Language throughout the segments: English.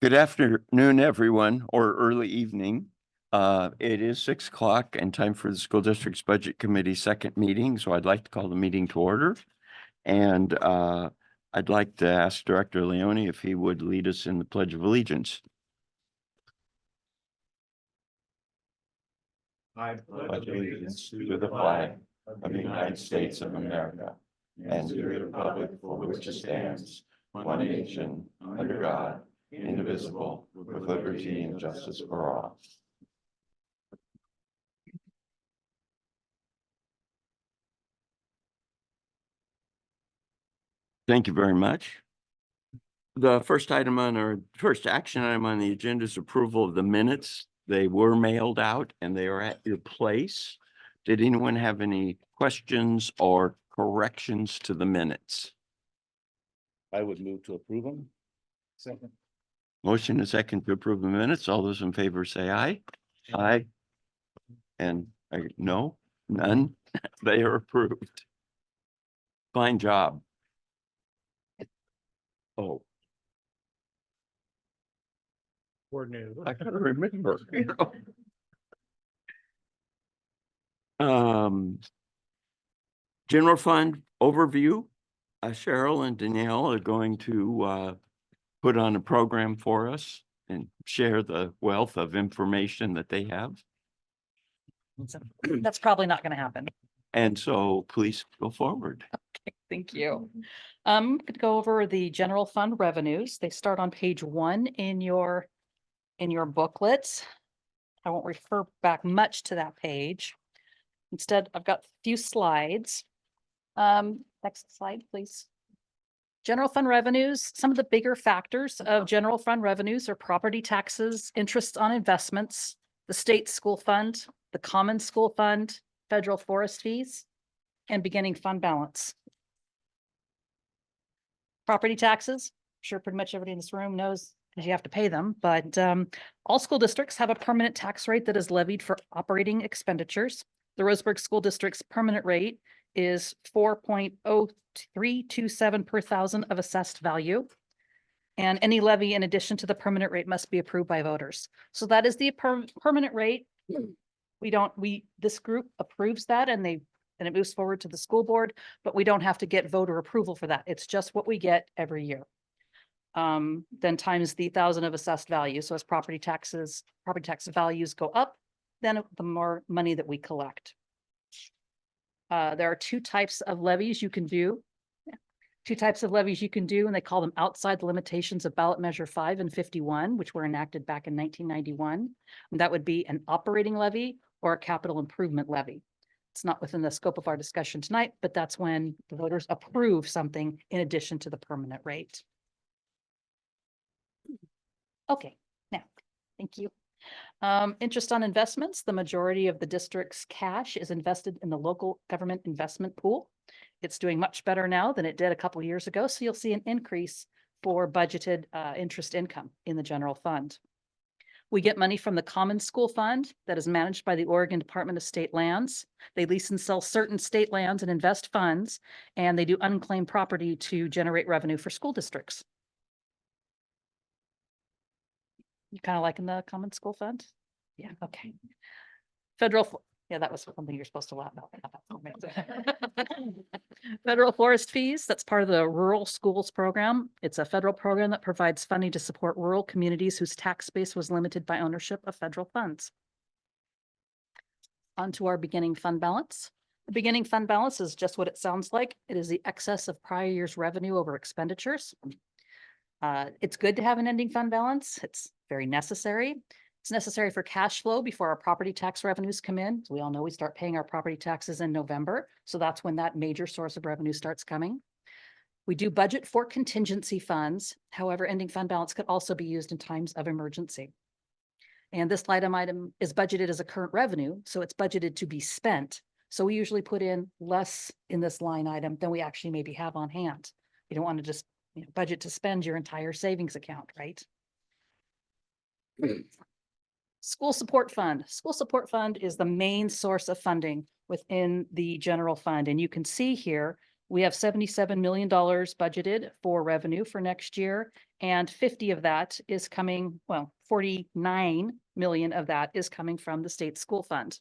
Good afternoon, everyone, or early evening. It is 6 o'clock and time for the school district's budget committee second meeting. So I'd like to call the meeting to order. And I'd like to ask Director Leone if he would lead us in the Pledge of Allegiance. I pledge allegiance to the flag of the United States of America and to the republic for which it stands, one nation, under God, indivisible, with liberty and justice for all. Thank you very much. The first action item on the agenda is approval of the minutes. They were mailed out and they are at your place. Did anyone have any questions or corrections to the minutes? I would move to approve them. Second. Motion is second to approve the minutes. All those in favor say aye. Aye. And no, none. They are approved. Fine job. Oh, Coordinated. I gotta remember. General fund overview. Cheryl and Danielle are going to put on a program for us and share the wealth of information that they have. That's probably not going to happen. And so please go forward. Thank you. I'm going to go over the general fund revenues. They start on page 1 in your booklets. I won't refer back much to that page. Instead, I've got a few slides. Next slide, please. General fund revenues. Some of the bigger factors of general fund revenues are property taxes, interest on investments, the state school fund, the common school fund, federal forest fees, and beginning fund balance. Property taxes, I'm sure pretty much everybody in this room knows because you have to pay them, but all school districts have a permanent tax rate that is levied for operating expenditures. The Roseburg School District's permanent rate is 4.0327 per thousand of assessed value. And any levy in addition to the permanent rate must be approved by voters. So that is the permanent rate. This group approves that and it moves forward to the school board, but we don't have to get voter approval for that. It's just what we get every year. Then times the 1,000 of assessed value. So as property tax values go up, then the more money that we collect. There are two types of levies you can do. And they call them outside the limitations of ballot measure 5 and 51, which were enacted back in 1991. And that would be an operating levy or a capital improvement levy. It's not within the scope of our discussion tonight, but that's when the voters approve something in addition to the permanent rate. Okay, now, thank you. Interest on investments. The majority of the district's cash is invested in the local government investment pool. It's doing much better now than it did a couple of years ago. So you'll see an increase for budgeted interest income in the general fund. We get money from the Common School Fund that is managed by the Oregon Department of State Lands. They lease and sell certain state lands and invest funds, and they do unclaimed property to generate revenue for school districts. You kind of liking the Common School Fund? Yeah, okay. Yeah, that was something you're supposed to laugh about. Federal forest fees, that's part of the Rural Schools Program. It's a federal program that provides funding to support rural communities whose tax base was limited by ownership of federal funds. On to our beginning fund balance. The beginning fund balance is just what it sounds like. It is the excess of prior year's revenue over expenditures. It's good to have an ending fund balance. It's very necessary. It's necessary for cash flow before our property tax revenues come in. We all know we start paying our property taxes in November. So that's when that major source of revenue starts coming. We do budget for contingency funds. However, ending fund balance could also be used in times of emergency. And this item is budgeted as a current revenue. So it's budgeted to be spent. So we usually put in less in this line item than we actually maybe have on hand. You don't want to just budget to spend your entire savings account, right? School support fund. School support fund is the main source of funding within the general fund. And you can see here We have $77 million budgeted for revenue for next year, and 50 of that is coming, well, 49 million of that is coming from the state school fund.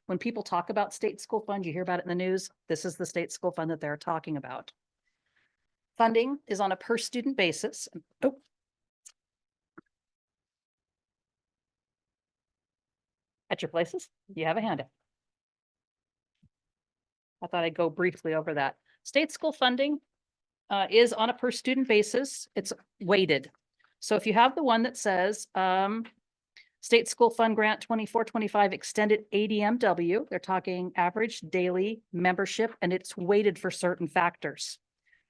When people talk about state school fund, you hear about it in the news, this is the state school fund that they're talking about. Funding is on a per student basis. Oh. At your places, you have a handout. I thought I'd go briefly over that. State school funding is on a per student basis. It's weighted. So if you have the one that says State School Fund Grant 24-25 extended ADMW, they're talking average daily membership, and it's weighted for certain factors.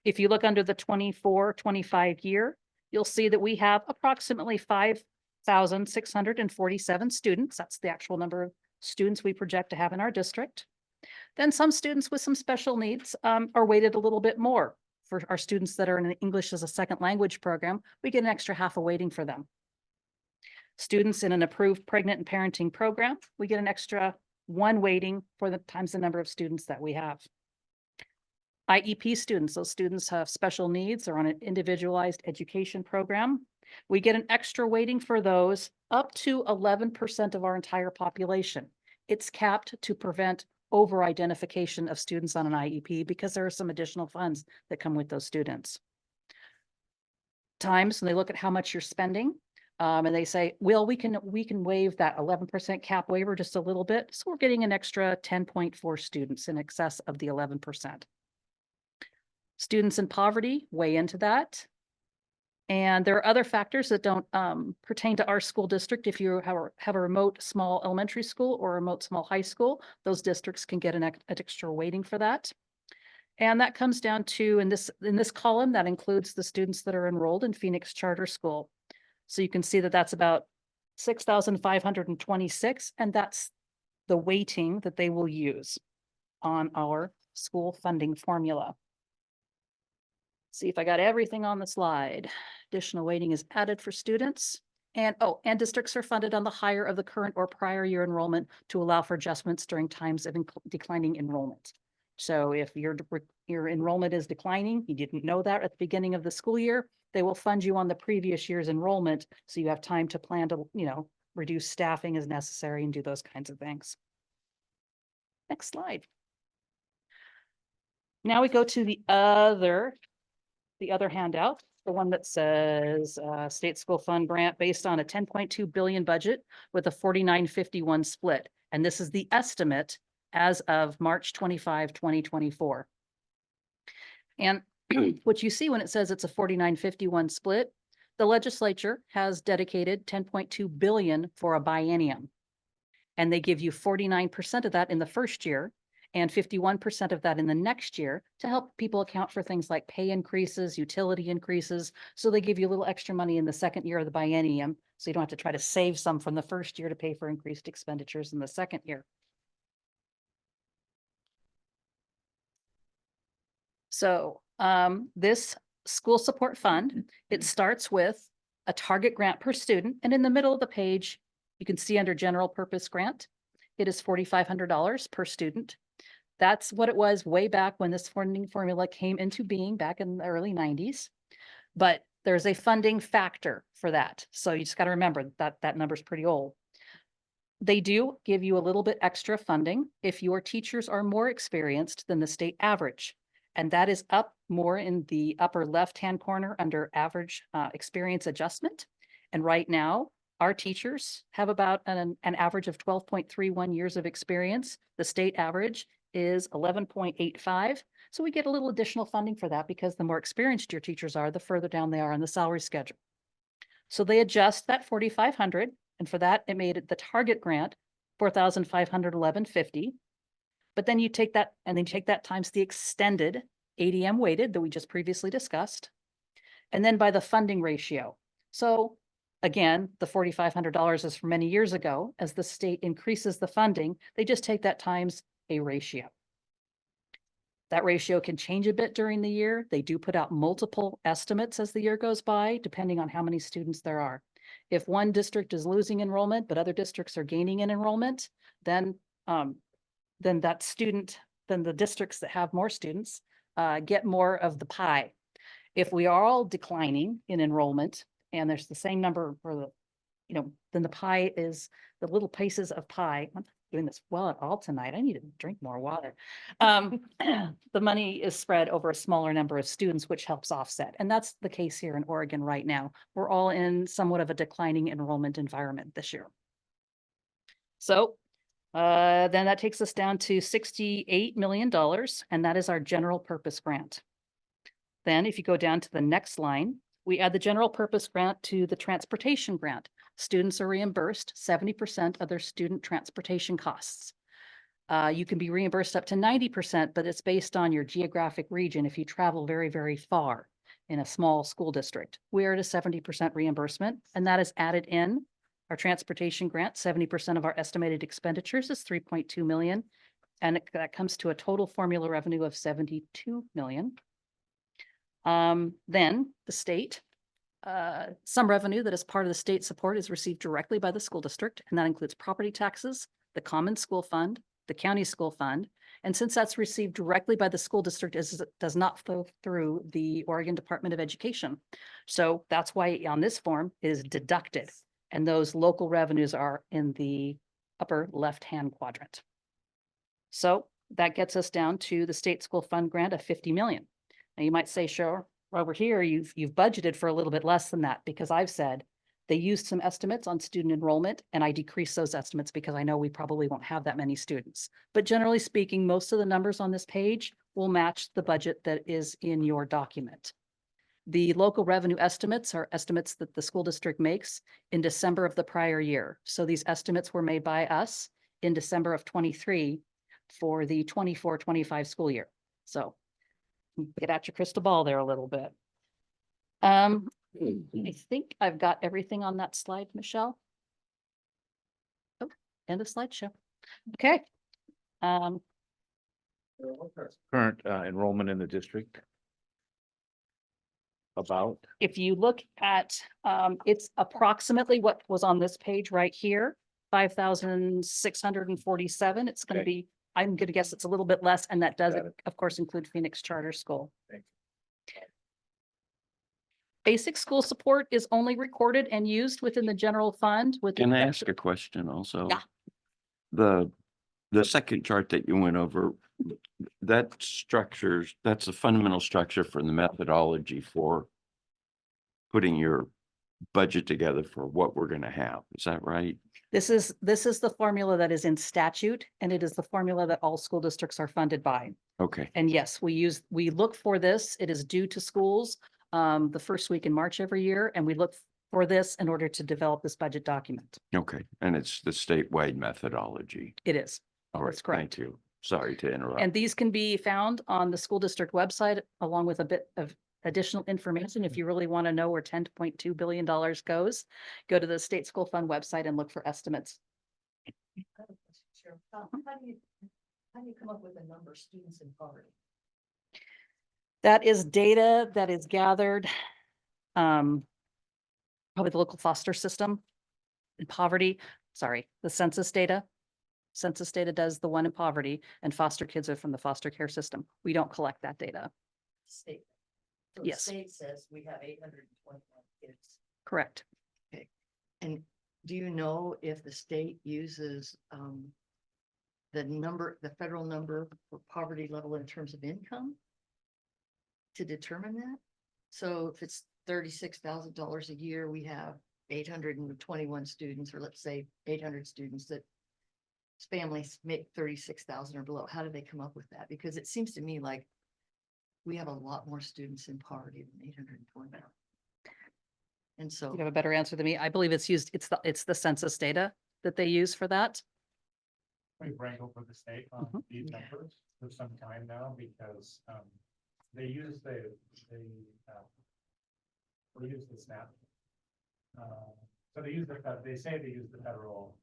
If you look under the 24-25 year, you'll see that we have approximately 5,647 students. That's the actual number of students we project to have in our district. Then some students with some special needs are weighted a little bit more. For our students that are in an English as a second language program, we get an extra half a weighting for them. Students in an approved pregnant and parenting program, we get an extra 1 weighting for the times the number of students that we have. IEP students, those students have special needs or on an individualized education program. We get an extra weighting for those up to 11% of our entire population. It's capped to prevent over-identification of students on an IEP because there are some additional funds that come with those students. Times when they look at how much you're spending, and they say, well, we can waive that 11% cap waiver just a little bit. So we're getting an extra 10.4 students in excess of the 11%. Students in poverty weigh into that. And there are other factors that don't pertain to our school district. If you have a remote small elementary school or a remote small high school, those districts can get an extra weighting for that. And that comes down to, in this column, that includes the students that are enrolled in Phoenix Charter School. So you can see that that's about 6,526, and that's the weighting that they will use on our school funding formula. See if I got everything on the slide. Additional weighting is added for students. And districts are funded on the higher of the current or prior year enrollment to allow for adjustments during times of declining enrollment. So if your enrollment is declining, you didn't know that at the beginning of the school year, they will fund you on the previous year's enrollment. So you have time to plan to, reduce staffing as necessary and do those kinds of things. Next slide. Now we go to the other handout, the one that says state school fund grant based on a 10.2 billion budget with a 49-51 split. And this is the estimate as of March 25, 2024. And what you see when it says it's a 49-51 split, the legislature has dedicated 10.2 billion for a biennium. And they give you 49% of that in the first year and 51% of that in the next year to help people account for things like pay increases, utility increases. So they give you a little extra money in the second year of the biennium, so you don't have to try to save some from the first year to pay for increased expenditures in the second year. So this school support fund, it starts with a target grant per student. And in the middle of the page, you can see under general purpose grant, it is $4,500 per student. That's what it was way back when this funding formula came into being back in the early 90s. But there's a funding factor for that. So you just got to remember that that number is pretty old. They do give you a little bit extra funding if your teachers are more experienced than the state average. And that is up more in the upper left-hand corner under average experience adjustment. And right now, our teachers have about an average of 12.31 years of experience. The state average is 11.85. So we get a little additional funding for that because the more experienced your teachers are, the further down they are on the salary schedule. So they adjust that 4,500, and for that, it made it the target grant, 4,511.50. But then you take that and then take that times the extended ADM weighted that we just previously discussed, and then by the funding ratio. So again, the $4,500 is from many years ago. As the state increases the funding, they just take that times a ratio. That ratio can change a bit during the year. They do put out multiple estimates as the year goes by, depending on how many students there are. If one district is losing enrollment, but other districts are gaining in enrollment, then the districts that have more students get more of the pie. If we are all declining in enrollment and there's the same number for the, then the pie is the little pieces of pie. I'm not doing this well at all tonight. I need to drink more water. The money is spread over a smaller number of students, which helps offset. And that's the case here in Oregon right now. We're all in somewhat of a declining enrollment environment this year. So then that takes us down to $68 million, and that is our general purpose grant. Then if you go down to the next line, we add the general purpose grant to the transportation grant. Students are reimbursed 70% of their student transportation costs. You can be reimbursed up to 90%, but it's based on your geographic region if you travel very, very far in a small school district. We're at a 70% reimbursement, and that is added in our transportation grant. 70% of our estimated expenditures is 3.2 million, and that comes to a total formula revenue of 72 million. Then the state, some revenue that is part of the state support is received directly by the school district, and that includes property taxes, the common school fund, the county school fund. And since that's received directly by the school district, it does not flow through the Oregon Department of Education. So that's why on this form it is deducted, and those local revenues are in the upper left-hand quadrant. So that gets us down to the state school fund grant of 50 million. Now you might say, sure, over here, you've budgeted for a little bit less than that, because I've said they used some estimates on student enrollment, and I decreased those estimates because I know we probably won't have that many students. But generally speaking, most of the numbers on this page will match the budget that is in your document. The local revenue estimates are estimates that the school district makes in December of the prior year. So these estimates were made by us in December of 23 for the 24-25 school year. So get out your crystal ball there a little bit. I think I've got everything on that slide, Michelle. Oh, end of slideshow. Okay. Current enrollment in the district. About, If you look at, it's approximately what was on this page right here, 5,647. It's going to Okay. be, I'm going to guess it's a little bit less, and that does, Got it. of course, include Phoenix Charter School. Thank Basic school support is only recorded and used within the general fund with. Can I ask a question also? Yeah. The second chart that you went over, that's the fundamental structure for the methodology for putting your budget together for what we're going to have. Is that right? This is the formula that is in statute, and it is the formula that all school districts are funded by. Okay. And yes, we look for this. It is due to schools the first week in March every year, and we look for this in order to develop this budget document. Okay. And it's the statewide methodology. It is. All right. That's correct. Thank you. Sorry to interrupt. And these can be found on the school district website, along with a bit of additional information. If you really want to know where $10.2 billion goes, go to the state school fund website and look for estimates. How do you come up with a number of students in poverty? That is data that is gathered, probably the local foster system in poverty. Sorry, the census data. Census data does the one in poverty, and foster kids are from the foster care system. We don't collect that data. State. So Yes. The state says we have 821 kids. Correct. And do you know if the state uses the federal number for poverty level in terms of income to determine that? So if it's $36,000 a year, we have 821 students, or let's say 800 students that families make 36,000 or below. How do they come up with that? Because it seems to me like we have a lot more students in poverty than 820. And so, You have a better answer than me. I believe it's the census data that they use for that. We've wrangled with the state on Mhm. these Yeah. numbers for some time now because they use the SNAP. So they use they say they use the federal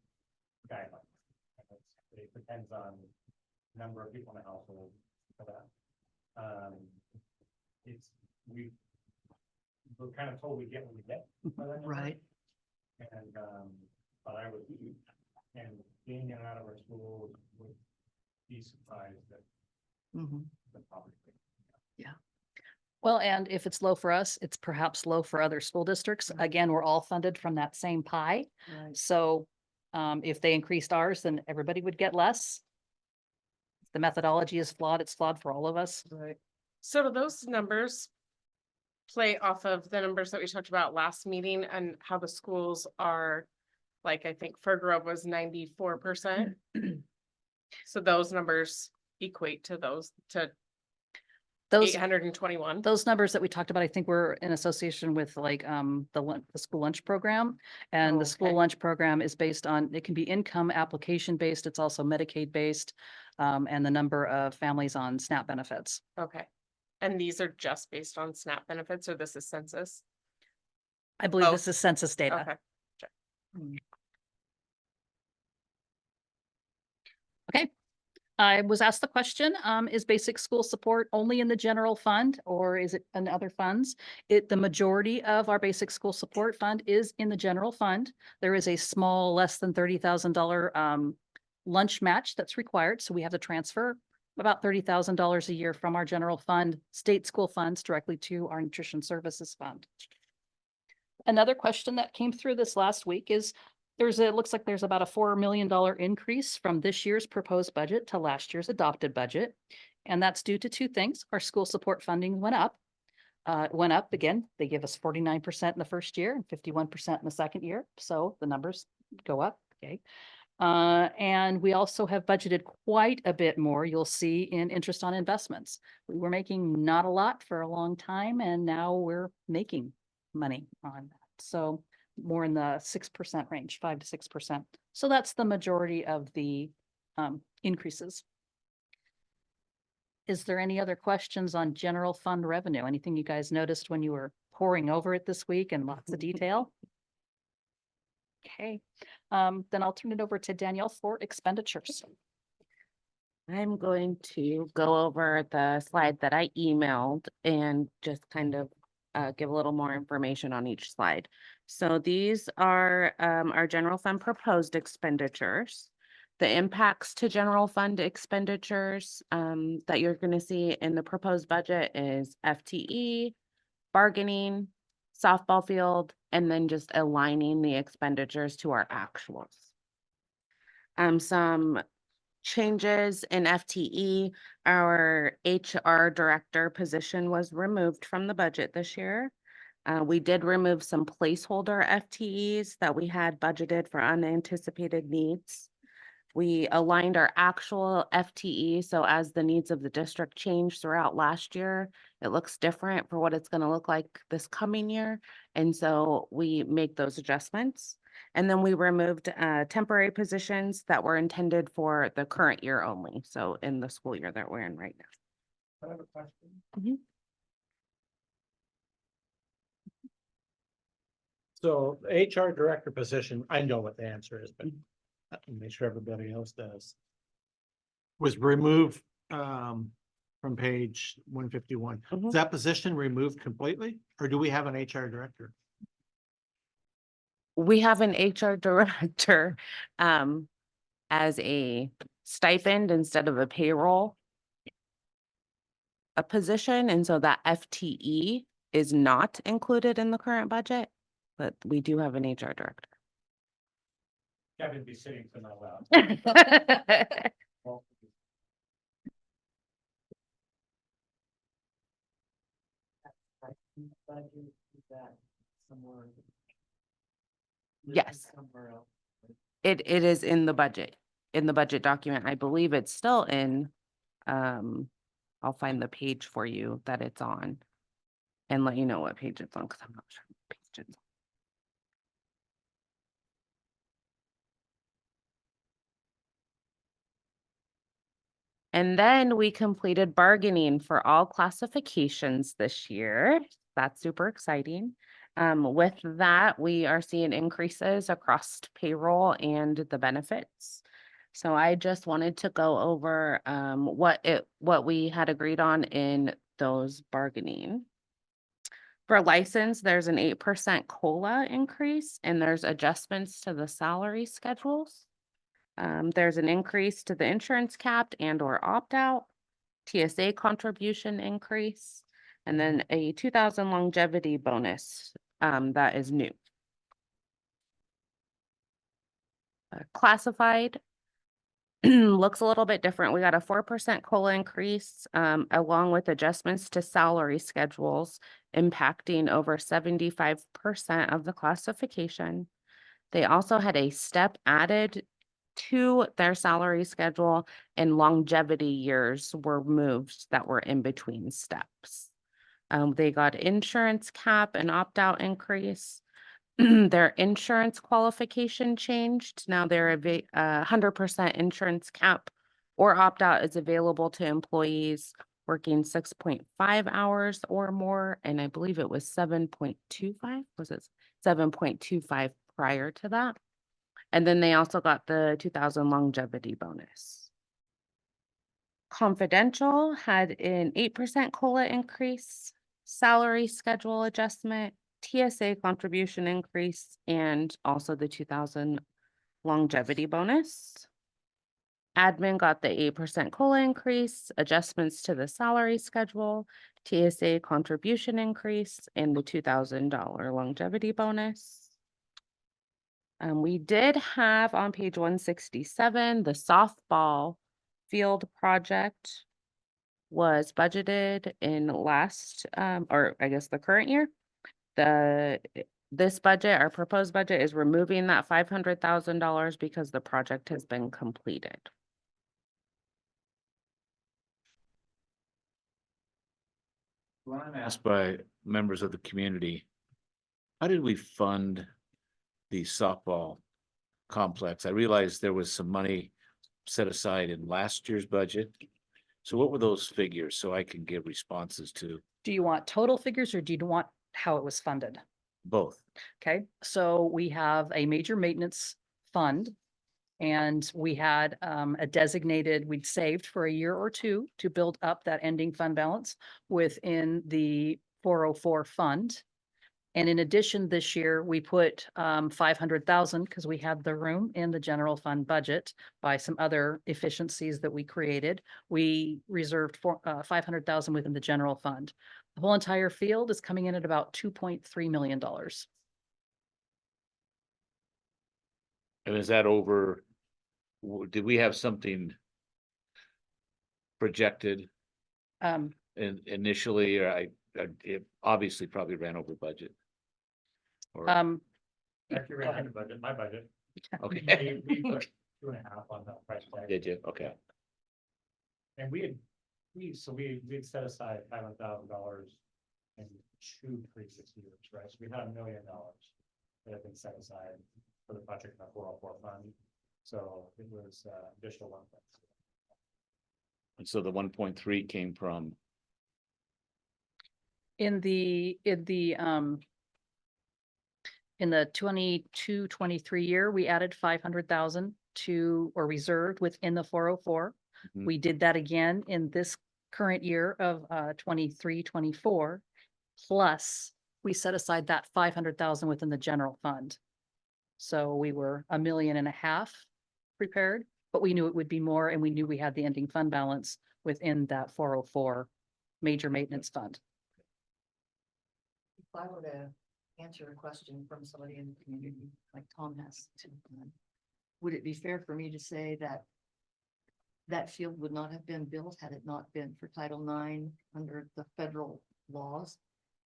guidelines. It depends on number of people in the household for that. We're kind of told we get what we get. by that number. right, And, but I would, and being in and out of our schools would be surprised that mhm. the poverty rate. Well, and if it's low for us, it's perhaps low for other school districts. Right. Again, we're all funded from that same pie. Right. So if they increased ours, then everybody would get less. If the methodology is flawed, it's flawed for all of us. Right. So do those numbers play off of the numbers that we talked about last meeting and how the schools are, like, I think Fir Grove was 94%. So those numbers equate to those, to Those 821. those numbers that we talked about, I think were in association with like the school lunch program. And the school Okay. lunch program is based on, it can be income application based. It's also Medicaid based. And the number of families on SNAP benefits. Okay. And these are just based on SNAP benefits, or this is census? I believe Oh, this is census data. Okay. Okay. I was asked the question, is basic school support only in the general fund or is it in other funds? The majority of our basic school support fund is in the general fund. There is a small, less than $30,000 lunch match that's required. So we have to transfer about $30,000 a year from our general fund, state school funds directly to our nutrition services fund. Another question that came through this last week is it looks like there's about a $4 million increase from this year's proposed budget to last year's adopted budget. And that's due to two things. Our school support funding went up. It went up again. They give us 49% in the first year and 51% in the second year. So the numbers go up. Okay. And we also have budgeted quite a bit more, you'll see, in interest on investments. We were making not a lot for a long time, and now we're making money on that. So more in the 6% range, 5 to 6%. So that's the majority of the increases. Is there any other questions on general fund revenue? Anything you guys noticed when you were poring over it this week in lots of detail? Okay, then I'll turn it over to Danielle for expenditures. I'm going to go over the slide that I emailed and just kind of give a little more information on each slide. So these are our general fund proposed expenditures. The impacts to general fund expenditures that you're going to see in the proposed budget is FTE, bargaining, softball field, and then just aligning the expenditures to our actuals. Some changes in FTE, our HR director position was removed from the budget this year. We did remove some placeholder FTEs that we had budgeted for unanticipated needs. We aligned our actual FTE, so as the needs of the district changed throughout last year, it looks different for what it's going to look like this coming year. And so we make those adjustments. And then we removed temporary positions that were intended for the current year only. So in the school year that we're in right now. I have a question. Mhm. So the HR director position, I know what the answer is, but I'll make sure everybody else does. Was removed from page 151. Mhm. Is that position removed completely, or do we have an HR director? We have an HR director as a stipend instead of a payroll a position. And so that FTE is not included in the current budget, but we do have an HR director. Kevin be sitting to my left. Well, Yes. It is in the budget document. I believe it's still in, I'll find the page for you that it's on and let you know what page it's on, because I'm not sure what page it's on. And then we completed bargaining for all classifications this year. That's super exciting. With that, we are seeing increases across payroll and the benefits. So I just wanted to go over what we had agreed on in those bargaining. For license, there's an 8% COLA increase, and there's adjustments to the salary schedules. There's an increase to the insurance cap and or opt-out. TSA contribution increase, and then a 2,000 longevity bonus, that is new. Classified looks a little bit different. We got a 4% COLA increase, along with adjustments to salary schedules impacting over 75% of the classification. They also had a step added to their salary schedule, and longevity years were moved that were in between steps. They got insurance cap and opt-out increase. Their insurance qualification changed. Now they're 100% insurance cap or opt-out is available to employees working 6.5 hours or more. And I believe it was 7.25. Was it 7.25 prior to that? And then they also got the 2,000 longevity bonus. Confidential had an 8% COLA increase, salary schedule adjustment, TSA contribution increase, and also the 2,000 longevity bonus. Admin got the 8% COLA increase, adjustments to the salary schedule, TSA contribution increase, and the $2,000 longevity bonus. We did have on page 167, the softball field project was budgeted in last, or I guess the current year. This budget, our proposed budget, is removing that $500,000 because the project has been completed. When I'm asked by members of the community, how did we fund the softball complex? I realized there was some money set aside in last year's budget. So what were those figures so I can give responses to Do you want total figures or do you want how it was funded? both? Okay, so we have a major maintenance fund. And we had a designated, we'd saved for a year or two to build up that ending fund balance within the 404 fund. And in addition, this year, we put 500,000 because we had the room in the general fund budget by some other efficiencies that we created. We reserved for 500,000 within the general fund. The whole entire field is coming in at about $2.3 million. And is that over? Did we have something projected initially, or it obviously probably ran over budget? Or, Actually, Go ran ahead. under budget, my budget. okay, We put 2.5 on the price tag. did you? Okay. And we had set aside $500,000 in 2 previous years, right? So we had $1 million that had been set aside for the project in the 404 fund. So it was additional 1. And so the 1.3 came from, In the 22-23 year, we added 500,000 to, or reserved within the 404. Mhm. We did that again in this current year of 23-24. Plus, we set aside that 500,000 within the general fund. So we were $1.5 million prepared, but we knew it would be more, and we knew we had the ending fund balance within that 404 major maintenance fund. If I were to answer a question from somebody in the community, like Tom has to, would it be fair for me to say that that field would not have been built had it not been for Title IX under the federal laws,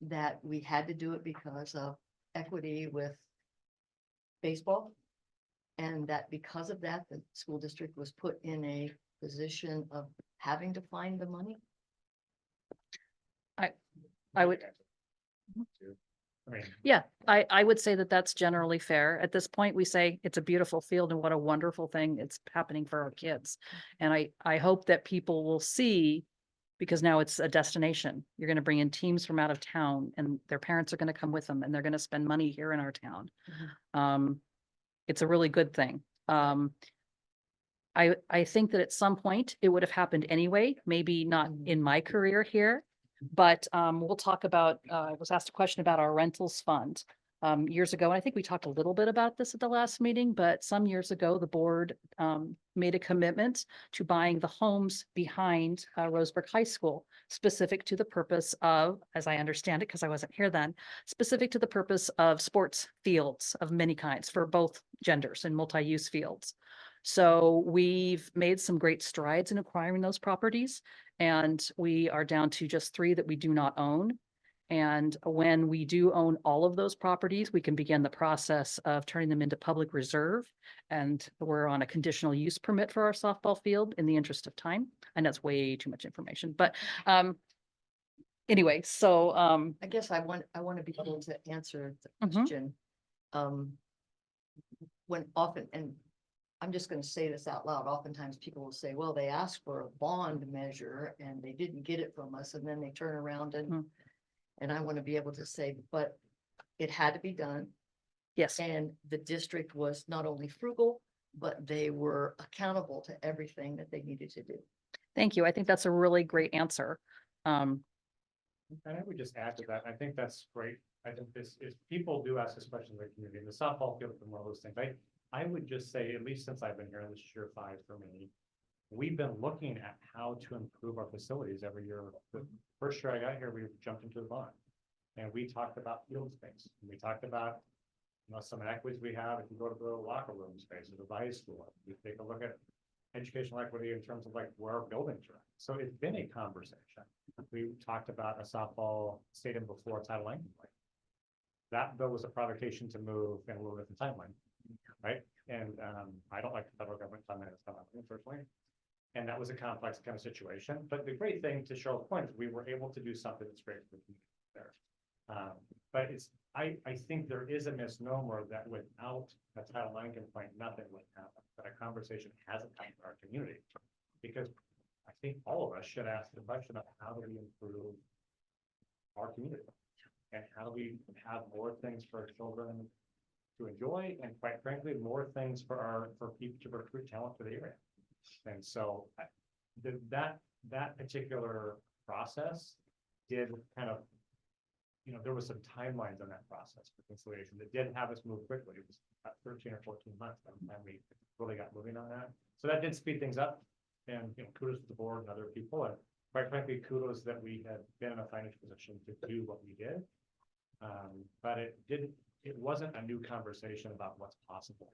that we had to do it because of equity with baseball? And that because of that, the school district was put in a position of having to find the money? I would, I mean, yeah, I would say that that's generally fair. At this point, we say it's a beautiful field and what a wonderful thing it's happening for our kids. And I hope that people will see, because now it's a destination. You're going to bring in teams from out of town and their parents are going to come with them and they're going to spend money here in our town. It's a really good thing. I think that at some point it would have happened anyway, maybe not in my career here. But we'll talk about, I was asked a question about our rentals fund. Years ago, and I think we talked a little bit about this at the last meeting, but some years ago, the board made a commitment to buying the homes behind Roseburg High School, specific to the purpose of, as I understand it, because I wasn't here then, specific to the purpose of sports fields of many kinds for both genders and multi-use fields. So we've made some great strides in acquiring those properties, and we are down to just 3 that we do not own. And when we do own all of those properties, we can begin the process of turning them into public reserve. And we're on a conditional use permit for our softball field in the interest of time. And that's way too much information, but anyway, so I guess I want to be able to answer the Mhm. question. When often, and I'm just gonna say this out loud, oftentimes people will say, well, they asked for a bond measure and they didn't get it from us, and then they turn around and I want to be able to say, but it had to be done. yes, And the district was not only frugal, but they were accountable to everything that they needed to do. thank you. I think that's a really great answer. And I would just add to that, I think that's great. I think this is, people do ask this question in the community, and the softball field is one of those things. I would just say, at least since I've been here, and this is year 5 for me, we've been looking at how to improve our facilities every year. The first year I got here, we jumped into the bond. And we talked about field space. And we talked about, some equities we have. If you go to the locker room space or the high school, we take a look at educational equity in terms of like where our buildings are. So it's been a conversation. We talked about a softball stadium before Title IX. That bill was a provocation to move in a little different timeline, right? And I don't like the federal government funding that's not happening personally. And that was a complex kind of situation. But the great thing, to Cheryl's point, is we were able to do something that's great for the community there. But I think there is a misnomer that without a Title IX complaint, nothing would happen. But a conversation hasn't happened in our community, because I think all of us should ask the question of how do we improve our community, and how do we have more things for our children to enjoy, and quite frankly, more things for people to recruit talent for the area. And so that particular process did kind of, there was some timelines on that process for conciliation that did have us move quickly. It was about 13 or 14 months by the time we really got moving on that. So that did speed things up, and kudos to the board and other people. And quite frankly, kudos that we had been in a financial position to do what we did. But it wasn't a new conversation about what's possible.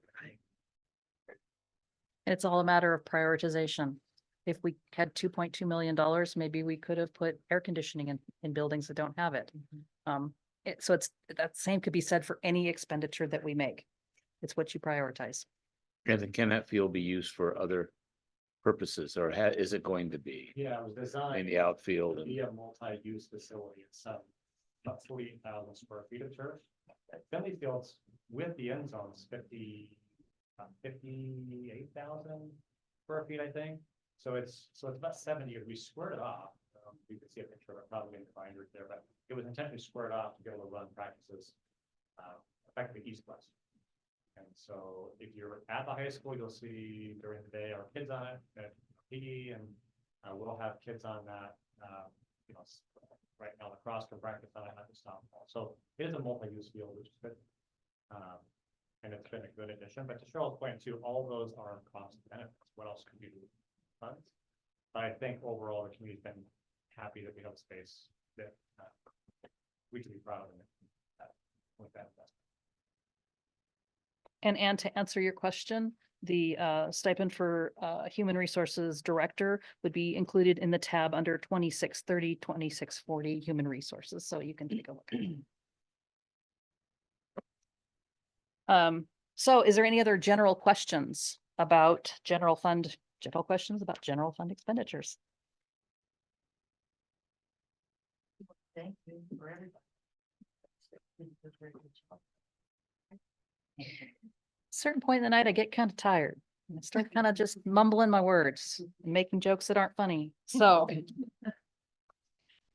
it's all a matter of prioritization. If we had $2.2 million, maybe we could have put air conditioning in buildings that don't have it. So that same could be said for any expenditure that we make. It's what you prioritize. And then can that field be used for other purposes, or is it going to be Yeah, it was in designed the outfield? to And be a multi-use facility. It's about 48,000 square feet of turf. Finley Fields with the end zones, 58,000 square feet, I think. So it's about 70. We squared it off. You can see a picture of it probably in the binders there, but it was intentionally squared off to be able to run practices effectively east-west. And so if you're at the high school, you'll see during the day our kids on it at PE, and we'll have kids on that, right now the cross for practice on it at the softball. So it is a multi-use field, which is good. And it's been a good addition. But to Cheryl's point too, all those are cost benefits. What else could you do with funds? But I think overall the community's been happy that we have a space that we can be proud of with that investment. And to answer your question, the stipend for Human Resources Director would be included in the tab under 2630, 2640 Human Resources, so you can take a look at it. So is there any other general questions about general fund expenditures? Thank you for everybody. Certain point in the night, I get kind of tired. I start kind of just mumbling my words and making jokes that aren't funny. So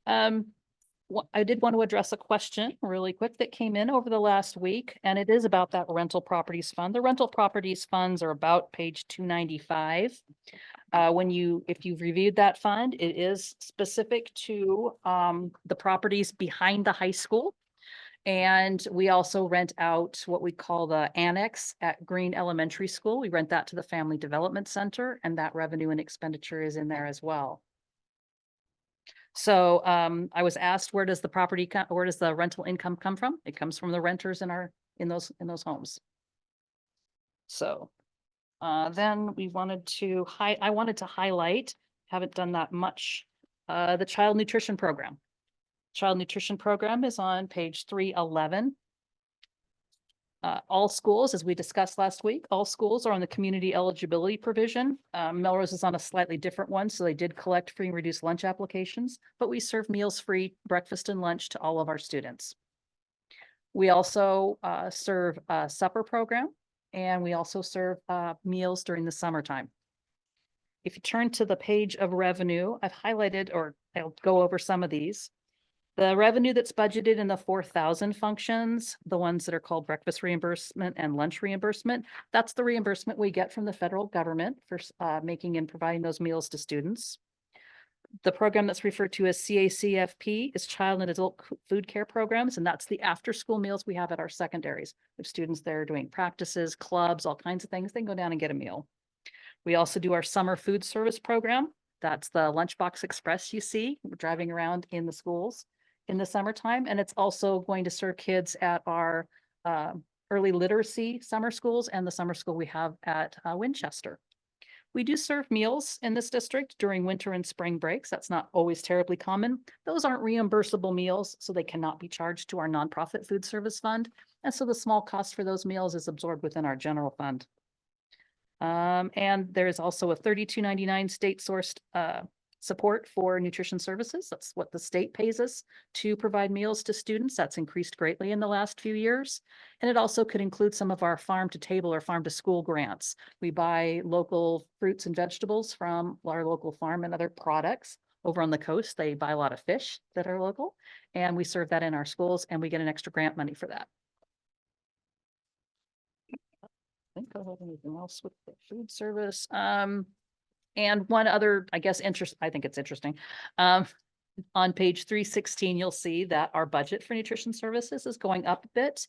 I did want to address a question really quick that came in over the last week, and it is about that rental properties fund. The rental properties funds are about page 295. If you've reviewed that fund, it is specific to the properties behind the high school. And we also rent out what we call the annex at Green Elementary School. We rent that to the Family Development Center, and that revenue and expenditure is in there as well. So I was asked, where does the rental income come from? It comes from the renters in those homes. So then we wanted to I wanted to highlight, haven't done that much, the child nutrition program. Child nutrition program is on page 311. All schools, as we discussed last week, all schools are on the community eligibility provision. Melrose is on a slightly different one, so they did collect free and reduced lunch applications, but we serve meals free, breakfast and lunch to all of our students. We also serve a supper program, and we also serve meals during the summertime. If you turn to the page of revenue, I've highlighted, or I'll go over some of these. The revenue that's budgeted in the 4,000 functions, the ones that are called breakfast reimbursement and lunch reimbursement, that's the reimbursement we get from the federal government for making and providing those meals to students. The program that's referred to as CACFP is Child and Adult Food Care Programs, and that's the after-school meals we have at our secondaries. We have students there doing practices, clubs, all kinds of things. They can go down and get a meal. We also do our summer food service program. That's the Lunchbox Express you see driving around in the schools in the summertime, and it's also going to serve kids at our early literacy summer schools and the summer school we have at Winchester. We do serve meals in this district during winter and spring breaks. That's not always terribly common. Those aren't reimbursable meals, so they cannot be charged to our nonprofit food service fund. And so the small cost for those meals is absorbed within our general fund. And there is also a $32.99 state sourced support for nutrition services. That's what the state pays us to provide meals to students. That's increased greatly in the last few years. And it also could include some of our farm to table or farm to school grants. We buy local fruits and vegetables from our local farm and other products. Over on the coast, they buy a lot of fish that are local, and we serve that in our schools, and we get an extra grant money for that. I think I have anything else with the food service. And one other, I guess, I think it's interesting. On page 316, you'll see that our budget for nutrition services is going up a bit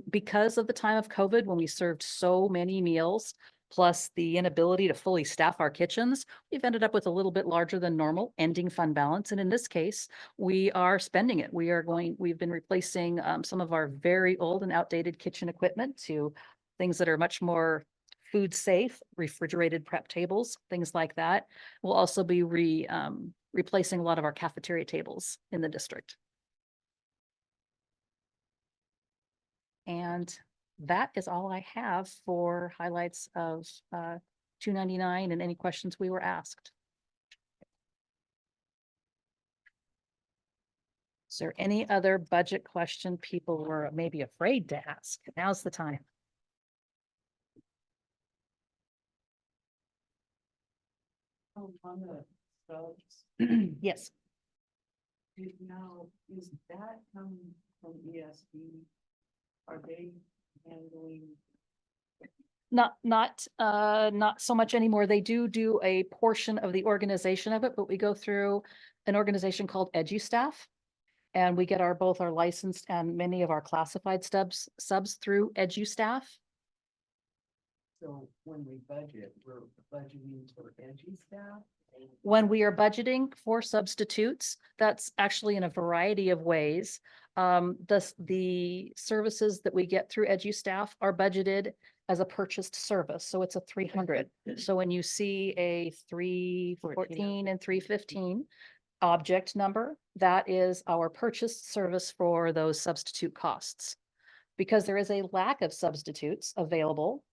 because of the time of COVID when we served so many meals, plus the inability to fully staff our kitchens. We've ended up with a little bit larger than normal ending fund balance. And in this case, we are spending it. We've been replacing some of our very old and outdated kitchen equipment to things that are much more food safe, refrigerated prep tables, things like that. We'll also be replacing a lot of our cafeteria tables in the district. And that is all I have for highlights of 299 and any questions we were asked. Is there any other budget question people were maybe afraid to ask? Now's the time. On the subs, Yes. now, is that coming from ESD? Are they handling? Not so much anymore. They do a portion of the organization of it, but we go through an organization called EduStaff. And we get both our licensed and many of our classified subs through EduStaff. So when we budget, we're budgeting for edgy staff? When we are budgeting for substitutes, that's actually in a variety of ways. The services that we get through EduStaff are budgeted as a purchased service, so it's a 300. So when you see a 314 and 315 object number, that is our purchased service for those substitute costs. Because there is a lack of substitutes available,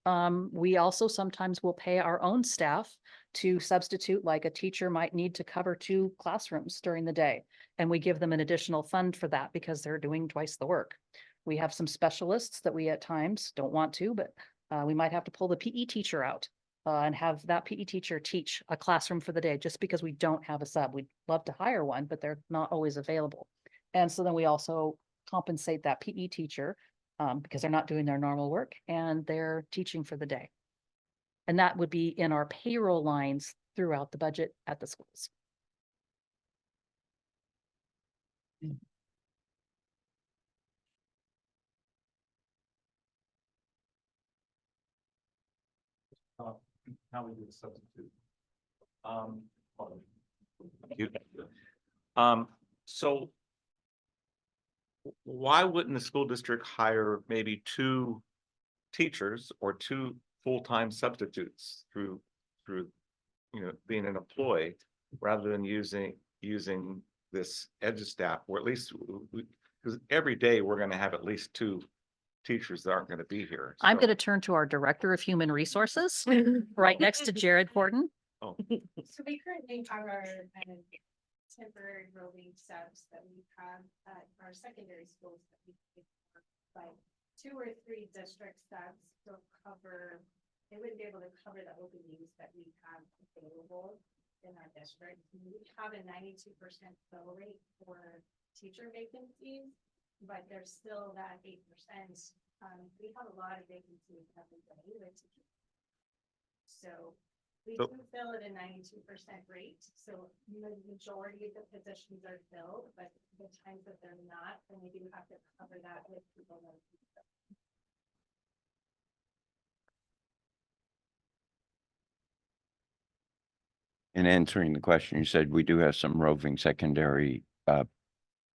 we also sometimes will pay our own staff to substitute, like a teacher might need to cover 2 classrooms during the day. And we give them an additional fund for that because they're doing twice the work. We have some specialists that we at times don't want to, but we might have to pull the PE teacher out and have that PE teacher teach a classroom for the day just because we don't have a sub. We'd love to hire one, but they're not always available. And so then we also compensate that PE teacher because they're not doing their normal work and they're teaching for the day. And that would be in our payroll lines throughout the budget at the schools. how we do the substitute. Hold on. You- so why wouldn't the school district hire maybe 2 teachers or 2 full-time substitutes through, being an employee rather than using this edge staff, or at least, because every day we're gonna have at least 2 teachers that aren't gonna be here. I'm So- going to turn to our Director of Human Resources, right next to Jared Horton. Oh, So we currently have our temporary roving subs that we have at our secondary schools that we pick up, but 2 or 3 district subs don't cover, they wouldn't be able to cover the openings that we have available in our district. We have a 92% fill rate for teacher vacancies, but there's still that 8%. We have a lot of vacancies every day with teachers. So we So- do fill at a 92% rate, so the majority of the positions are filled, but the times that they're not, then we do have to cover that with people that. In answering the question, you said we do have some roving secondary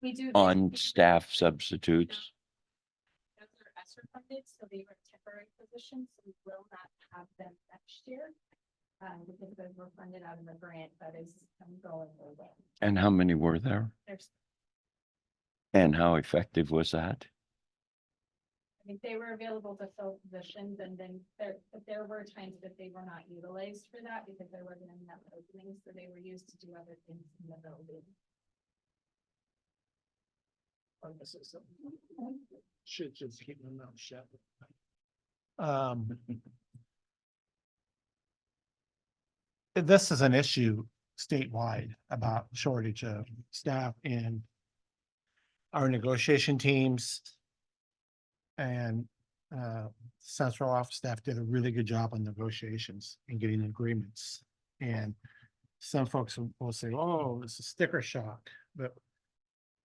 We do. on staff substitutes. Those are ESSER funded, so they were temporary positions, so we will not have them next year. Because those were funded out of a grant that is going away. And how many were there? There's, And how effective was that? I think they were available to fill positions, and then there were times that they were not utilized for that because there wasn't enough openings, so they were used to do other things in the building. Should just keep my mouth shut. This is an issue statewide about shortage of staff in our negotiation teams. And central office staff did a really good job on negotiations and getting agreements. And some folks will say, oh, this is sticker shock, but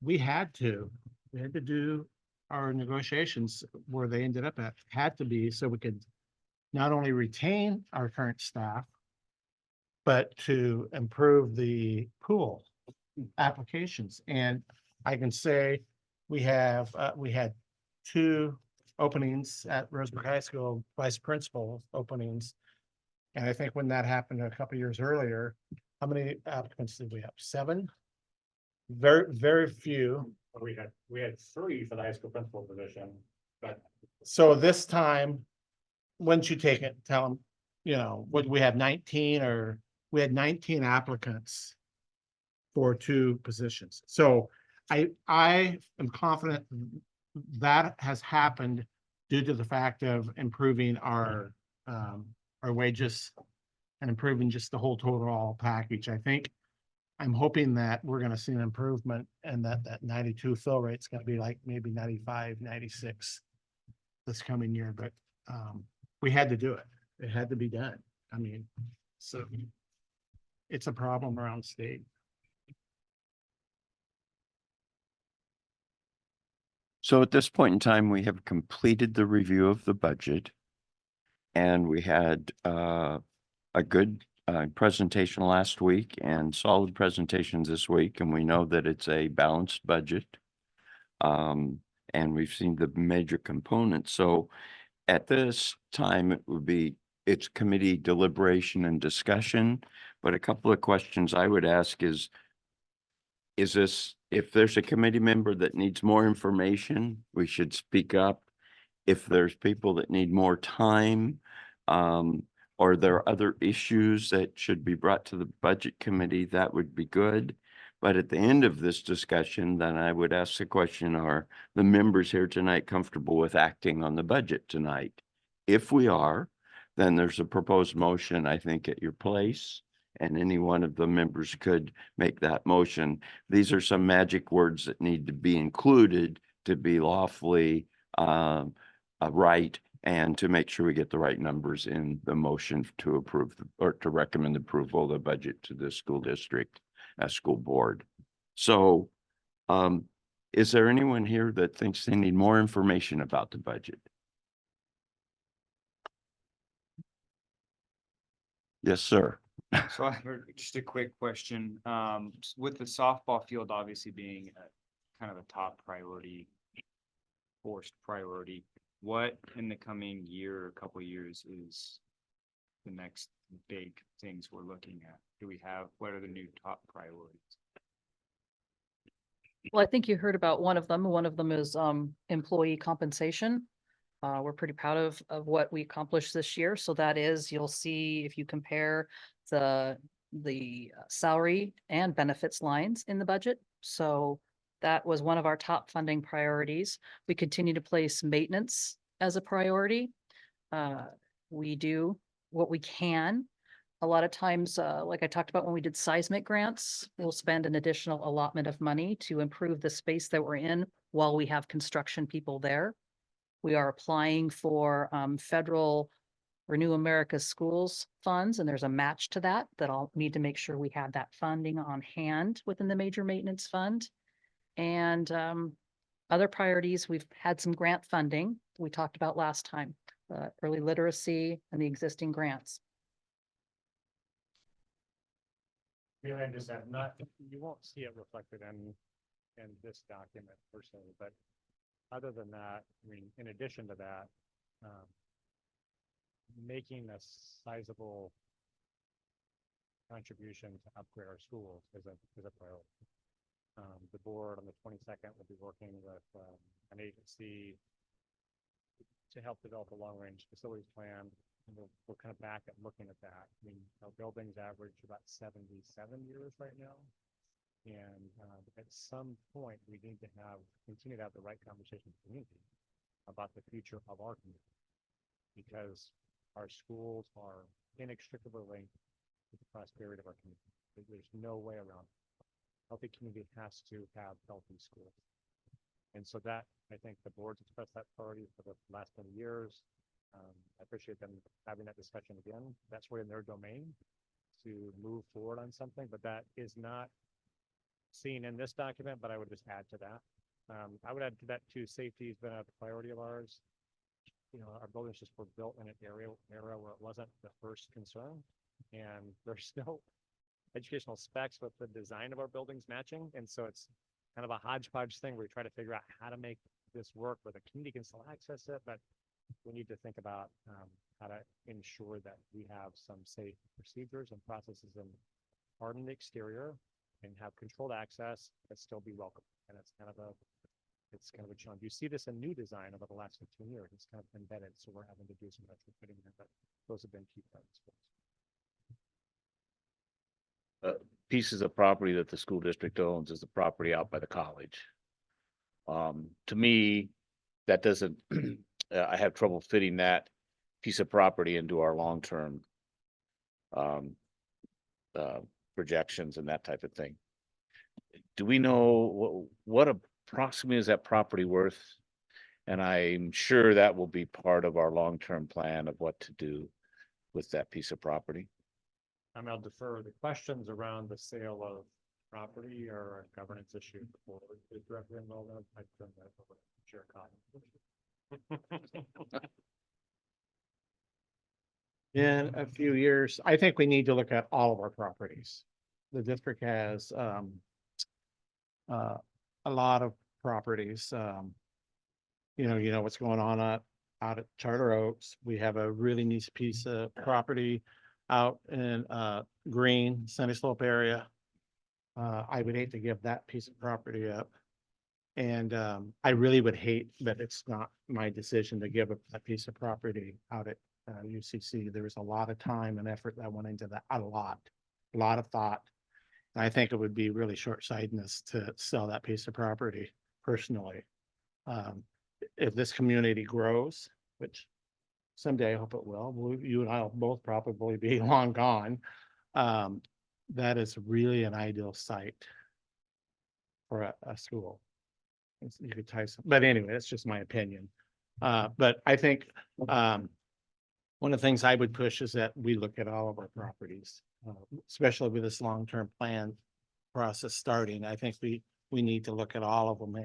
we had to do our negotiations where they ended up at, had to be so we could not only retain our current staff, but to improve the pool applications. And I can say we had 2 openings at Roseburg High School, vice principal openings. And I think when that happened a couple years earlier, how many applicants did we have? 7? Very, very few. We had 3 for the high school principal position, but So this time, once you take it, tell them, would we have 19 or we had 19 applicants for 2 positions. So I am confident that has happened due to the fact of improving our wages and improving just the whole total package. I'm hoping that we're gonna see an improvement and that 92 fill rate's gonna be like maybe 95, 96 this coming year, but we had to do it. It had to be done. I mean, so it's a problem around state. So at this point in time, we have completed the review of the budget. And we had a good presentation last week and solid presentations this week, and we know that it's a balanced budget. And we've seen the major components. So at this time, it's committee deliberation and discussion. But a couple of questions I would ask is this, if there's a committee member that needs more information, we should speak up. If there's people that need more time, or there are other issues that should be brought to the budget committee, that would be good. But at the end of this discussion, then I would ask the question, are the members here tonight comfortable with acting on the budget tonight? If we are, then there's a proposed motion, I think, at your place, and any one of the members could make that motion. These are some magic words that need to be included to be lawfully right, and to make sure we get the right numbers in the motion to approve or to recommend approval of the budget to the school district, school board. So, is there anyone here that thinks they need more information about the budget? Yes, sir. So I have just a quick question. With the softball field obviously being kind of a top priority, forced priority, what in the coming year or couple years is the next big things we're looking at? What are the new top priorities? Well, I think you heard about one of them. One of them is employee compensation. We're pretty proud of what we accomplished this year. So that is, you'll see if you compare the salary and benefits lines in the budget. So that was one of our top funding priorities. We continue to place maintenance as a priority. We do what we can. A lot of times, like I talked about when we did seismic grants, we'll spend an additional allotment of money to improve the space that we're in while we have construction people there. We are applying for federal Renew America Schools funds, and there's a match to that I'll need to make sure we have that funding on hand within the major maintenance fund. And other priorities, we've had some grant funding we talked about last time, early literacy and the existing grants. Maybe I just have not, you won't see it reflected in this document personally, but other than that, I mean, in addition to that, making a sizable contribution to upgrade our schools is a priority. The board on the 22nd will be working with an agency to help develop a long-range facilities plan. And we're kind of back at looking at that. I mean, our buildings average about 77 years right now. And at some point, we need to continue to have the right conversation with the community about the future of our community. Because our schools are inextricably linked with the prosperity of our community. There's no way around it. Healthy community has to have healthy schools. And so that, I think the board's expressed that priority for the last many years. I appreciate them having that discussion again. That's where in their domain to move forward on something, but that is not seen in this document, but I would just add to that. I would add to that too, safety has been a priority of ours. You know, our buildings just were built in an era where it wasn't the first concern, and there's no educational specs with the design of our buildings matching. And so it's kind of a hodgepodge thing where we try to figure out how to make this work where the community can still access it, but we need to think about how to ensure that we have some safe procedures and processes and harden the exterior and have controlled access, but still be welcome. And it's kind of a challenge. You see this in new design over the last 15 years. It's kind of embedded, so we're having to do some retrofitting there, but those have been key parts for us. Pieces of property that the school district owns is the property out by the college. To me, that doesn't, I have trouble fitting that piece of property into our long-term projections and that type of thing. Do we know what approximately is that property worth? And I'm sure that will be part of our long-term plan of what to do with that piece of property. I'll defer the questions around the sale of property or a governance issue for the director involved. I turn that over to Chair Cotton. In a few years, I think we need to look at all of our properties. The district has a lot of properties. You know what's going on out at Charter Oaks. We have a really nice piece of property out in Green, Sunny Slope area. I would hate to give that piece of property up. And I really would hate that it's not my decision to give up that piece of property out at UCC. There was a lot of time and effort that went into that, a lot of thought. And I think it would be really short-sightedness to sell that piece of property personally. If this community grows, which someday I hope it will, you and I will both probably be long gone. That is really an ideal site for a school. You could tie some, but anyway, that's just my opinion. But I think one of the things I would push is that we look at all of our properties, especially with this long-term plan process starting. I think we need to look at all of them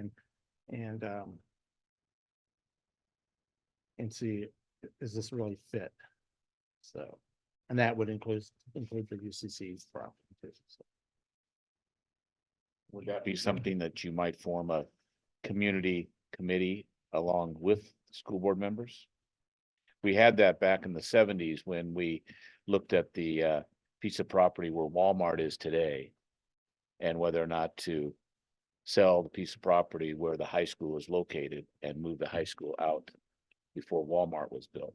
and see, is this really fit? So And that would include the UCC's property too. So. Would that be something that you might form a community committee along with school board members? We had that back in the seventies when we looked at the piece of property where Walmart is today. And whether or not to sell the piece of property where the high school is located and move the high school out before Walmart was built.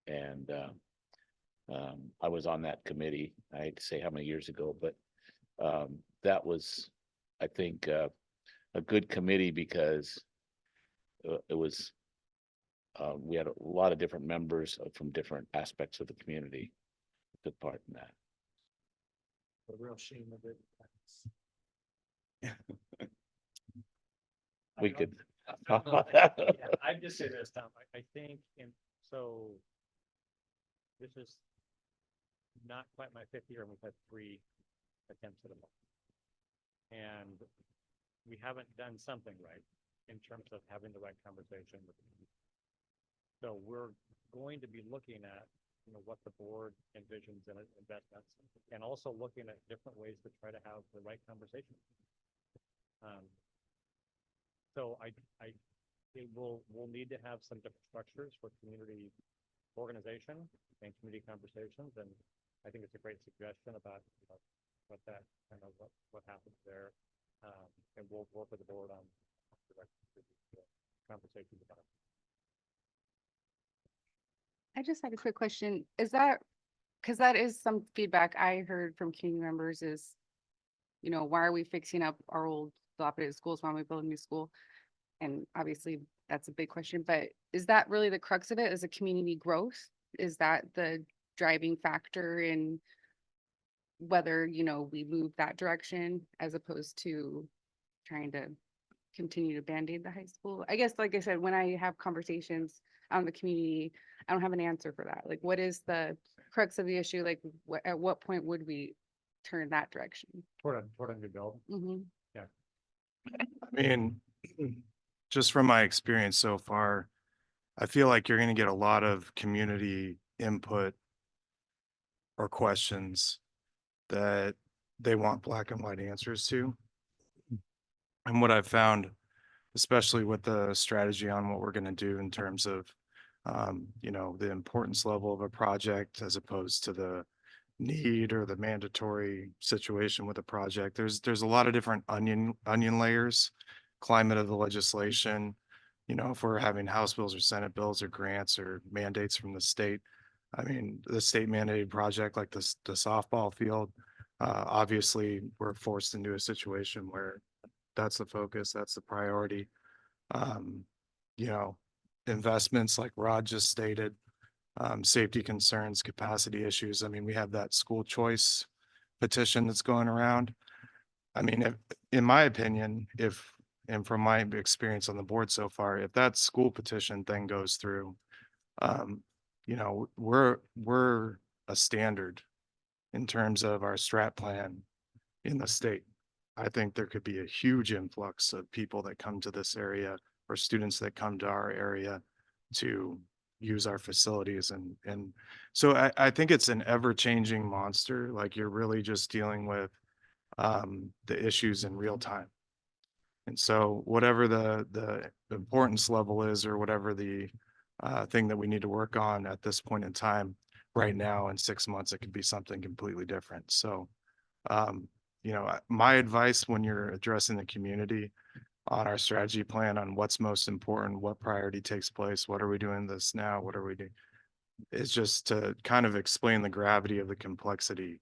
And I was on that committee. I hate to say how many years ago, but that was, I think, a good committee because it was, we had a lot of different members from different aspects of the community took part in that. The real shame of it. We could talk about that. Yeah, I'd just say this, Tom, I think, so this is not quite my fifth year, and we've had 3 attempts at a month. And we haven't done something right in terms of having the right conversation with the community. So we're going to be looking at, what the board envisions in investments, and also looking at different ways to try to have the right conversation. So we'll need to have some different structures for community organization and community conversations, and I think it's a great suggestion about what that kind of what happens there, and we'll work with the board on the conversations about it. I just had a quick question. Is that, because that is some feedback I heard from community members is, why are we fixing up our old dilapidated schools? Why aren't we building a new school? And obviously that's a big question, but is that really the crux of it? Is a community growth? Is that the driving factor in whether, we move that direction as opposed to trying to continue to Band-Aid the high school? I guess, like I said, when I have conversations on the community, I don't have an answer for that. Like, what is the crux of the issue? Like, at what point would we turn that direction? Toward a new build. Mhm. I mean, just from my experience so far, I feel like you're going to get a lot of community input or questions that they want black and white answers to. And what I've found, especially with the strategy on what we're going to do in terms of, the importance level of a project as opposed to the need or the mandatory situation with a project. There's a lot of different onion layers, climate of the legislation, if we're having House bills or Senate bills or grants or mandates from the state. I mean, the state mandated project like the softball field, obviously we're forced into a situation where that's the focus, that's the priority. Investments like Rod just stated, safety concerns, capacity issues. I mean, we have that school choice petition that's going around. I mean, in my opinion, and from my experience on the board so far, if that school petition thing goes through, we're a standard in terms of our strat plan in the state. I think there could be a huge influx of people that come to this area or students that come to our area to use our facilities. And so I think it's an ever-changing monster. Like you're really just dealing with the issues in real time. And so whatever the importance level is, or whatever the thing that we need to work on at this point in time, right now in 6 months, it could be something completely different. So, my advice when you're addressing the community on our strategy plan on what's most important, what priority takes place, what are we doing this now, what are we doing, is just to kind of explain the gravity of the complexity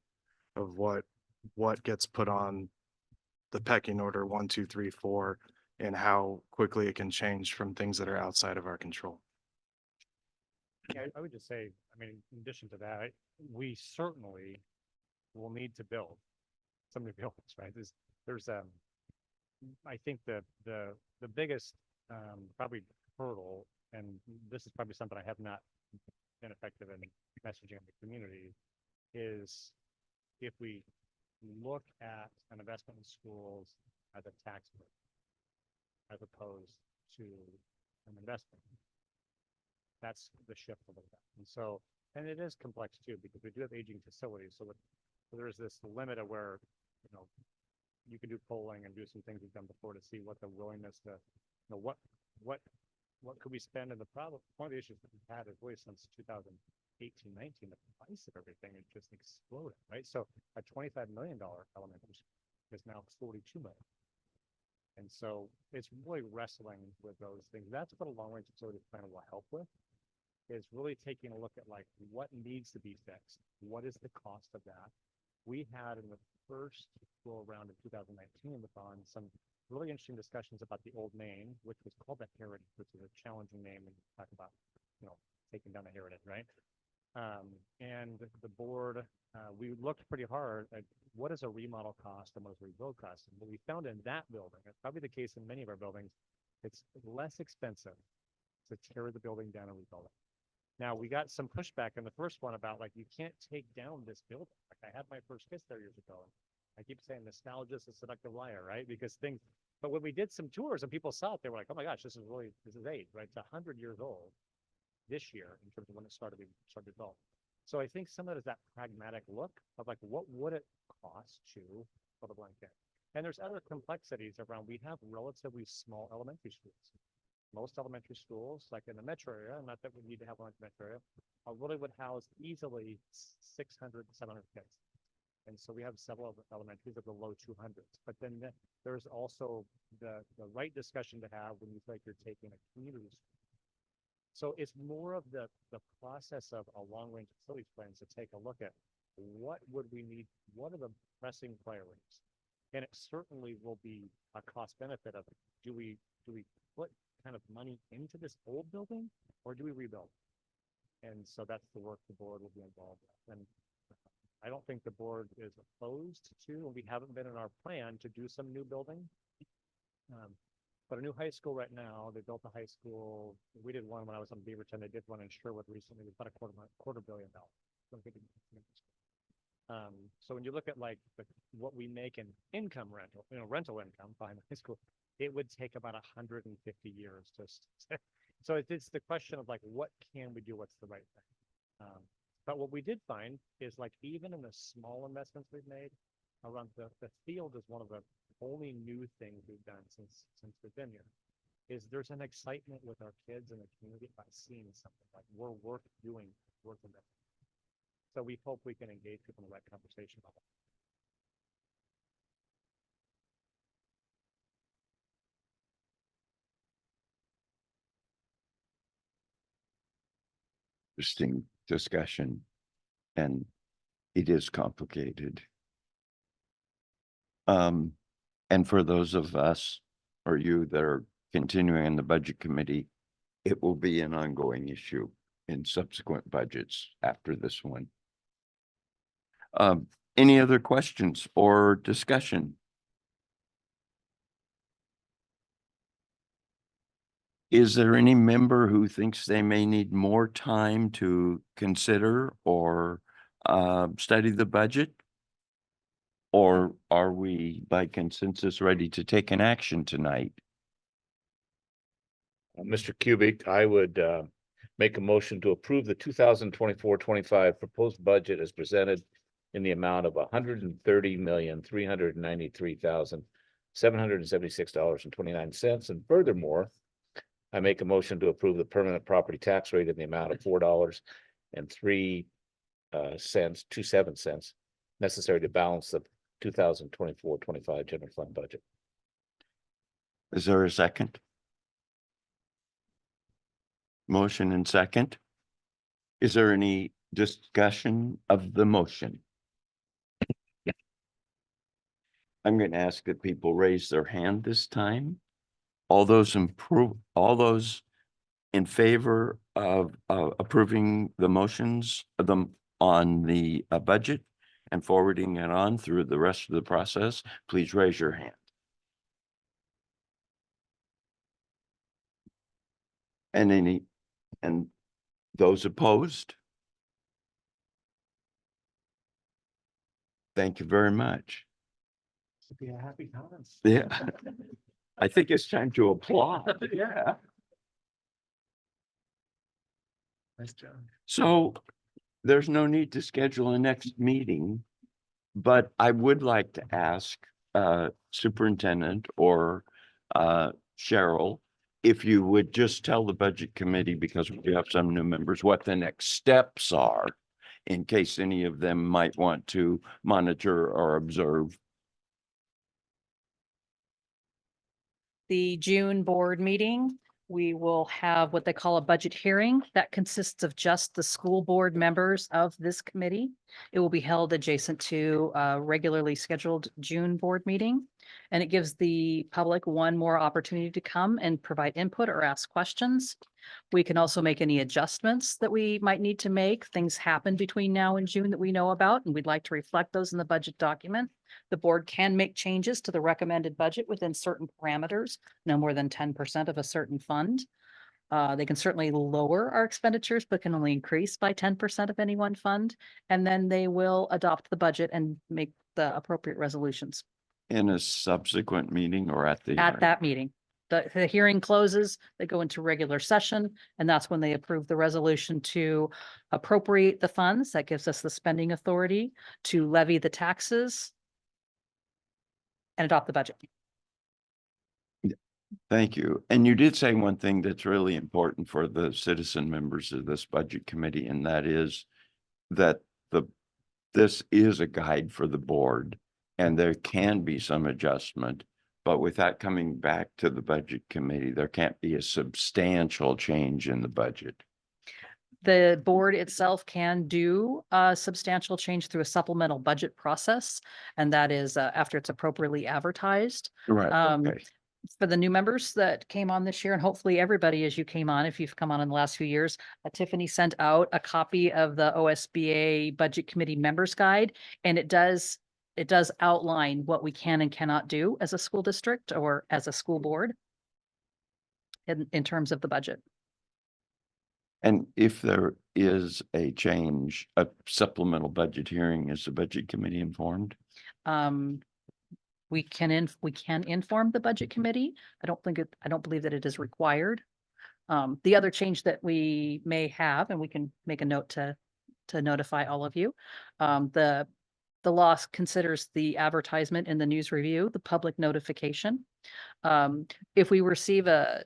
of what gets put on the pecking order 1, 2, 3, 4, and how quickly it can change from things that are outside of our control. Yeah, I would just say, I mean, in addition to that, we certainly will need to build some new buildings, right? There's I think the biggest probably hurdle, and this is probably something I have not been effective in messaging in the community, is if we look at an investment in schools as a tax burden as opposed to an investment. That's the shift a little bit. And so, and it is complex too, because we do have aging facilities. So there's this limit of where, you know, you can do polling and do some things we've done before to see what the willingness to, you know, what could we spend? And the problem, one of the issues that we've had is really since 2018, 19, the price of everything has just exploded, right? So a $25 million elementary school is now 42 million. And so it's really wrestling with those things. That's what a long range facility plan will help with, is really taking a look at like what needs to be fixed. What is the cost of that? We had in the first go around in 2019 with on some really interesting discussions about the old main, which was called the Heritage, which is a challenging name when you talk about, you know, taking down the heritage, right? And the board, we looked pretty hard at what is a remodel cost and what is a rebuild cost. And what we found in that building, it's probably the case in many of our buildings, it's less expensive to tear the building down and rebuild it. Now, we got some pushback in the first one about like, you can't take down this building. Like I had my first kiss there years ago. And I keep saying nostalgia is a seductive liar, right? Because things, but when we did some tours and people saw it, they were like, oh my gosh, this is age, right? It's 100 years old this year in terms of when it started being built. So I think some of it is that pragmatic look of like, what would it cost to put a blanket? And there's other complexities around, we have relatively small elementary schools. Most elementary schools, like in the metro area, not that we need to have one in the metro area, really would house easily 600, 700 kids. And so we have several elementaries of the low 200s. But then there's also the right discussion to have when you feel like you're taking a community school. So it's more of the process of a long-range facilities plans to take a look at what would we need, what are the pressing priorities? And it certainly will be a cost benefit of, do we put kind of money into this old building or do we rebuild? And so that's the work the board will be involved with. And I don't think the board is opposed to, and we haven't been in our plan to do some new building. But a new high school right now, they built a high school. We did one when I was on Beaverton. They did one in Sherwood recently. It was about $250 million. So when you look at like what we make in income rental, rental income behind the high school, it would take about 150 years just. So it's the question of like, what can we do? What's the right thing? But what we did find is like, even in the small investments we've made around the field is one of the only new things we've done since we've been here, is there's an excitement with our kids and the community by seeing something like we're worth doing, worth investing. So we hope we can engage people in the right conversation level. Interesting discussion, and it is complicated. And for those of us or you that are continuing in the budget committee, it will be an ongoing issue in subsequent budgets after this one. Any other questions or discussion? Is there any member who thinks they may need more time to consider or study the budget? Or are we by consensus ready to take an action tonight? Mr. Kubik, I would make a motion to approve the 2024-25 proposed budget as presented in the amount of $130,393,776.29. And furthermore, I make a motion to approve the permanent property tax rate in the amount of $4.03 necessary to balance the 2024-25 general fund budget. Is there a second? Motion and second. Is there any discussion of the motion? I'm going to ask that people raise their hand this time. All those in favor of approving the motions on the budget and forwarding it on through the rest of the process, please raise your hand. And those opposed? Thank you very much. Should be a happy time. Yeah. I think it's time to applaud. Yeah. Nice job. So there's no need to schedule a next meeting, but I would like to ask Superintendent or Cheryl, if you would just tell the Budget Committee, because we do have some new members, what the next steps are in case any of them might want to monitor or observe. The June board meeting, we will have what they call a budget hearing that consists of just the school board members of this committee. It will be held adjacent to a regularly scheduled June board meeting. And it gives the public one more opportunity to come and provide input or ask questions. We can also make any adjustments that we might need to make. Things happen between now and June that we know about, and we'd like to reflect those in the budget document. The board can make changes to the recommended budget within certain parameters, no more than 10% of a certain fund. They can certainly lower our expenditures, but can only increase by 10% of any one fund. And then they will adopt the budget and make the appropriate resolutions In a subsequent meeting or at the? at that meeting. The hearing closes, they go into regular session, and that's when they approve the resolution to appropriate the funds. That gives us the spending authority to levy the taxes and adopt the budget. Thank you. And you did say one thing that's really important for the citizen members of this budget committee, and that is that this is a guide for the board and there can be some adjustment, but with that coming back to the budget committee, there can't be a substantial change in the budget. The board itself can do a substantial change through a supplemental budget process, and that is after it's appropriately advertised. Right, okay. For the new members that came on this year, and hopefully everybody as you came on, if you've come on in the last few years, Tiffany sent out a copy of the OSBA Budget Committee Members Guide, and it does outline what we can and cannot do as a school district or as a school board in terms of the budget. And if there is a change, a supplemental budget hearing, is the budget committee informed? We can inform the budget committee. I don't believe that it is required. The other change that we may have, and we can make a note to notify all of you. The law considers the advertisement in the news review, the public notification. If we receive a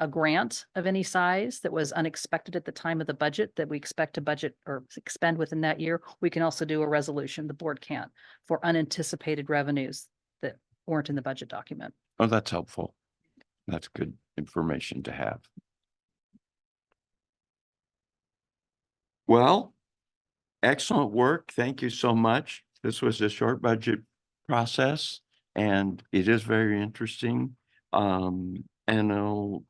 grant of any size that was unexpected at the time of the budget that we expect to budget or expend within that year, we can also do a resolution, the board can, for unanticipated revenues that weren't in the budget document. Oh, that's helpful. That's good information to have. Well, excellent work. Thank you so much. This was a short budget process and it is very interesting. And I'll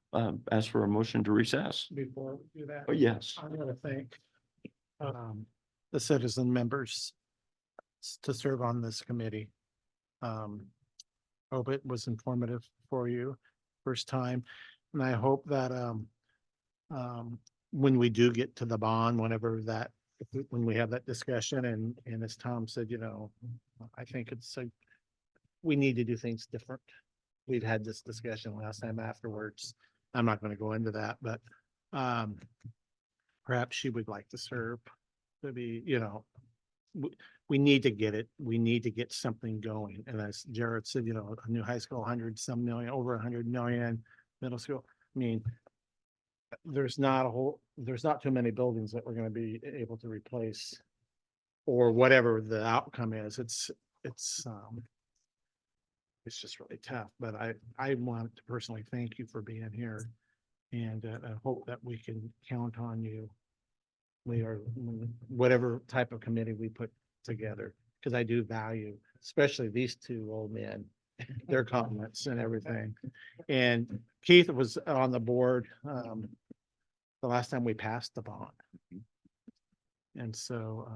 ask for a motion to recess. Before we do that. Oh, yes. I'm gonna thank the citizen members to serve on this committee. Hope it was informative for you first time. And I hope that when we do get to the bond, when we have that discussion and as Tom said, I think we need to do things different. We've had this discussion last time afterwards. I'm not going to go into that, but perhaps she would like to serve to be, we need to get it. We need to get something going. And as Jared said, a new high school, 100-some million, over 100 million, middle school. I mean, there's not too many buildings that we're going to be able to replace or whatever the outcome is. It's just really tough, but I want to personally thank you for being here and I hope that we can count on you. Whatever type of committee we put together, because I do value, especially these two old men, their comments and everything. And Keith was on the board the last time we passed the bond. And so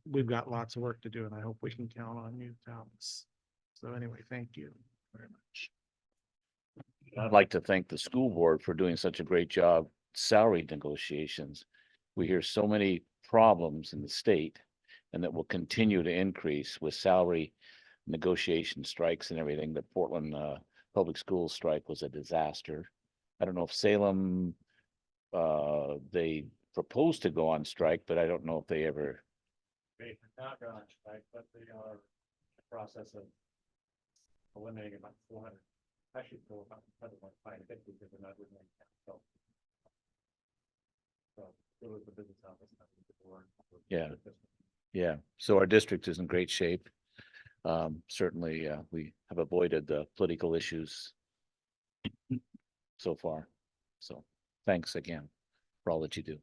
we've got lots of work to do and I hope we can count on you, Thomas. So anyway, thank you very much. I'd like to thank the school board for doing such a great job salary negotiations. We hear so many problems in the state and that will continue to increase with salary negotiation strikes and everything. The Portland Public Schools strike was a disaster. I don't know if Salem they proposed to go on strike, but I don't know if they ever, They have not gone on strike, but they are in the process of eliminating about 400. Actually, for about 550 because they're not doing that. So it was the business office. Not the board. Yeah. yeah, so our district is in great shape. Certainly, we have avoided the political issues so far. So thanks again for all that you do.